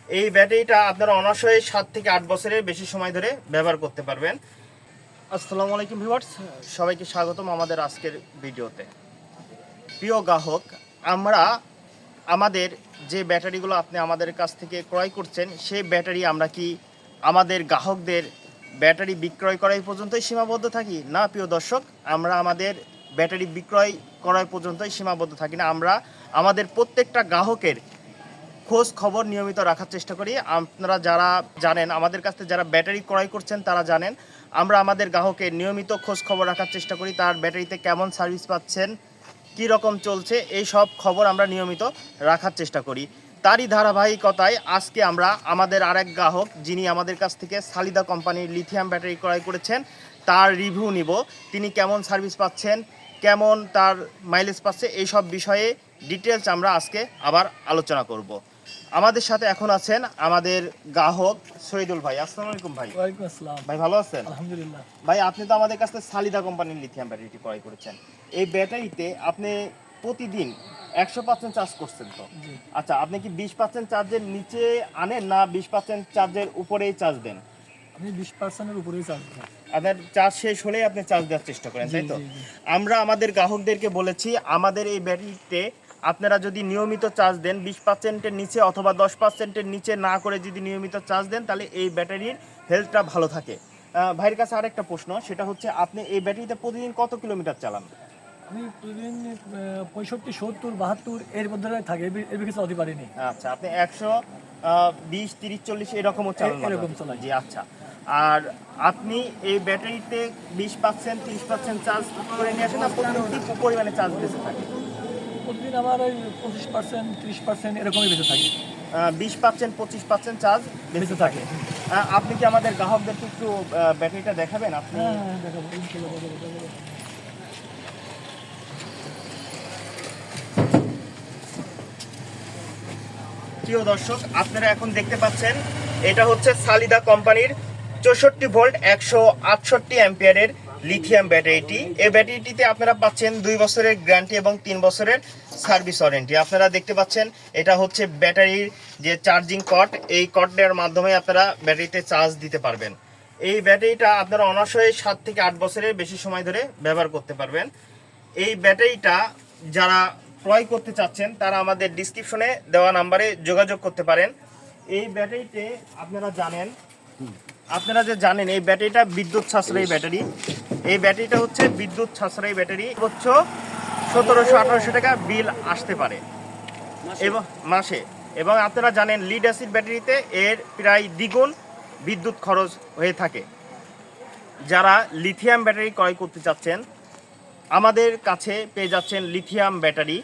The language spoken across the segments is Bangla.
এই ব্যাটারিটা আপনারা অনায়াসে 7 থেকে 8 বছরের বেশি সময় ধরে ব্যবহার করতে পারবেন। আসসালামু আলাইকুম ভিউয়ার্স, সবাইকে স্বাগতম আমাদের আজকের ভিডিওতে। প্রিয় গ্রাহক, আমরা আমাদের যে ব্যাটারিগুলো আপনি আমাদের কাছ থেকে ক্রয় করছেন, সেই ব্যাটারি আমরা কি আমাদের গ্রাহকদের ব্যাটারি বিক্রয় করাই পর্যন্তই সীমাবদ্ধ থাকি? না প্রিয় দর্শক, আমরা আমাদের ব্যাটারি বিক্রয় করাই পর্যন্তই সীমাবদ্ধ থাকি না। আমরা আমাদের প্রত্যেকটা গ্রাহকের খোঁজ খবর নিয়মিত রাখার চেষ্টা করি। আপনারা যারা জানেন, আমাদের কাছ থেকে যারা ব্যাটারি ক্রয় করছেন তারা জানেন, আমরা আমাদের গ্রাহকের নিয়মিত খোঁজ খবর রাখার চেষ্টা করি। তার ব্যাটারিতে কেমন সার্ভিস পাচ্ছেন, কী রকম চলছে, এই সব খবর আমরা নিয়মিত রাখার চেষ্টা করি। তারই ধারাবাহিকতায় আজকে আমরা আমাদের আরেক গ্রাহক, যিনি আমাদের কাছ থেকে সালিদা কোম্পানির লিথিয়াম ব্যাটারি ক্রয় করেছেন, তার রিভিউ নিব। তিনি কেমন সার্ভিস পাচ্ছেন, কেমন তার মাইলেজ পাচ্ছে, এই সব বিষয়ে ডিটেলস আমরা আজকে আবার আলোচনা করব। আমাদের সাথে এখন আছেন আমাদের গ্রাহক শহীদুল ভাই। আসসালামু আলাইকুম ভাই। ওয়ালাইকুম আসসালাম। ভাই ভালো আছেন? আলহামদুলিল্লাহ। ভাই, আপনি তো আমাদের কাছ থেকে সালিদা কোম্পানির লিথিয়াম ব্যাটারিটি ক্রয় করেছেন। এই ব্যাটারিতে আপনি প্রতিদিন 100% চার্জ করছেন তো? জি। আচ্ছা, আপনি কি 20% চার্জের নিচে আনেন না 20% চার্জের উপরেই চার্জ দেন? আমি 20% এর উপরেই চার্জ দিই। আপনার চার্জ শেষ হলেই আপনি চার্জ দেওয়ার চেষ্টা করেন, তাই তো? জি, জি। আমরা আমাদের গ্রাহকদেরকে বলেছি, আমাদের এই ব্যাটারিতে আপনারা যদি নিয়মিত চার্জ দেন, 20%-এর নিচে অথবা 10%-এর নিচে না করে যদি নিয়মিত চার্জ দেন, তাহলে এই ব্যাটারির হেলথটা ভালো থাকে। ভাইয়ের কাছে আরেকটা প্রশ্ন, সেটা হচ্ছে আপনি এই ব্যাটারিতে প্রতিদিন কত কিলোমিটার চালান? আমি প্রতিদিন 65, 70, 72 এর মধ্যে থাকে, এর বেশি চালাতে পারিনি। আচ্ছা, আপনি 100, 20, 30, 40 এরকমও চালান? এরকম চালাই। জি, আচ্ছা। আর আপনি এই ব্যাটারিতে 20%, 30% চার্জ করে নিয়ে আসেন না প্রতিদিন কি পরিমাণে চার্জ বেঁচে থাকে? প্রতিদিন আমার ওই 25%, 30% এরকমই বেঁচে থাকে। 20%, 25% চার্জ বেঁচে থাকে। আপনি কি আমাদের গ্রাহকদেরকে একটু ব্যাটারিটা দেখাবেন? আপনি হ্যাঁ, দেখাবো, ইনশাআল্লাহ দেখাবো। প্রিয় দর্শক, আপনারা এখন দেখতে পাচ্ছেন, এটা হচ্ছে সালিদা কোম্পানির 64 ভোল্ট 168 অ্যাম্পিয়ারের লিথিয়াম ব্যাটারিটি। এই ব্যাটারিটিতে আপনারা পাচ্ছেন 2 বছরের গ্যারান্টি এবং 3 বছরের সার্ভিস ওয়ারেন্টি। আপনারা দেখতে পাচ্ছেন, এটা হচ্ছে ব্যাটারির যে চার্জিং কর্ড, এই কর্ডের মাধ্যমে আপনারা ব্যাটারিতে চার্জ দিতে পারবেন। এই ব্যাটারিটা আপনারা অনায়াসে 7 থেকে 8 বছরের বেশি সময় ধরে ব্যবহার করতে পারবেন। এই ব্যাটারিটা যারা ক্রয় করতে চাচ্ছেন, তারা আমাদের ডিসক্রিপশনে দেওয়া নাম্বারে যোগাযোগ করতে পারেন। এই ব্যাটারিতে আপনারা যে জানেন এই ব্যাটারিটা বিদ্যুৎ সাশ্রয়ী ব্যাটারি। এই ব্যাটারিটা হচ্ছে বিদ্যুৎ সাশ্রয়ী ব্যাটারি। সর্বোচ্চ 1700-1800 টাকা বিল আসতে পারে এবং মাসে। এবং আপনারা জানেন লিড অ্যাসিড ব্যাটারিতে এর প্রায় দ্বিগুণ বিদ্যুৎ খরচ হয়ে থাকে। যারা লিথিয়াম ব্যাটারি ক্রয় করতে চাচ্ছেন, আমাদের কাছে পেয়ে যাচ্ছেন লিথিয়াম ব্যাটারি।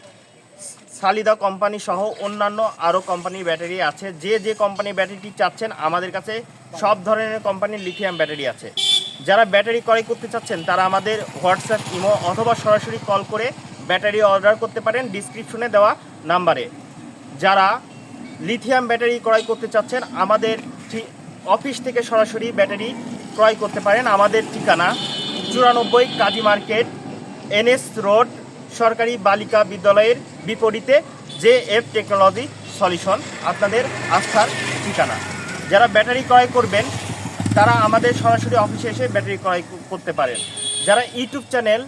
সালিদা কোম্পানি সহ অন্যান্য আরও কোম্পানির ব্যাটারি আছে। যে কোম্পানির ব্যাটারিটি চাচ্ছেন, আমাদের কাছে সব ধরনের কোম্পানির লিথিয়াম ব্যাটারি আছে। যারা ব্যাটারি ক্রয় করতে চাচ্ছেন, তারা আমাদের হোয়াটসঅ্যাপ, ইমো অথবা সরাসরি কল করে ব্যাটারি অর্ডার করতে পারেন ডিসক্রিপশনে দেওয়া নাম্বারে। যারা লিথিয়াম ব্যাটারি ক্রয় করতে চাচ্ছেন, আমাদের অফিস থেকে সরাসরি ব্যাটারি ক্রয় করতে পারেন। আমাদের ঠিকানা 94 কাজী মার্কেট, NS রোড, সরকারি বালিকা বিদ্যালয়ের বিপরীতে JF টেকনোলজি সলিউশন আপনাদের আস্থার ঠিকানা। যারা ব্যাটারি ক্রয় করবেন, তারা আমাদের সরাসরি অফিসে এসে ব্যাটারি ক্রয় করতে পারেন। যারা ইউটিউব চ্যানেল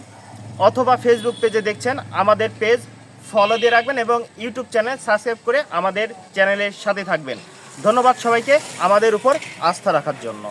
অথবা ফেসবুক পেজে দেখছেন, আমাদের পেজ ফলো দিয়ে রাখবেন এবং ইউটিউব চ্যানেল সাবস্ক্রাইব করে আমাদের চ্যানেলের সাথে থাকবেন। ধন্যবাদ সবাইকে আমাদের উপর আস্থা রাখার জন্য।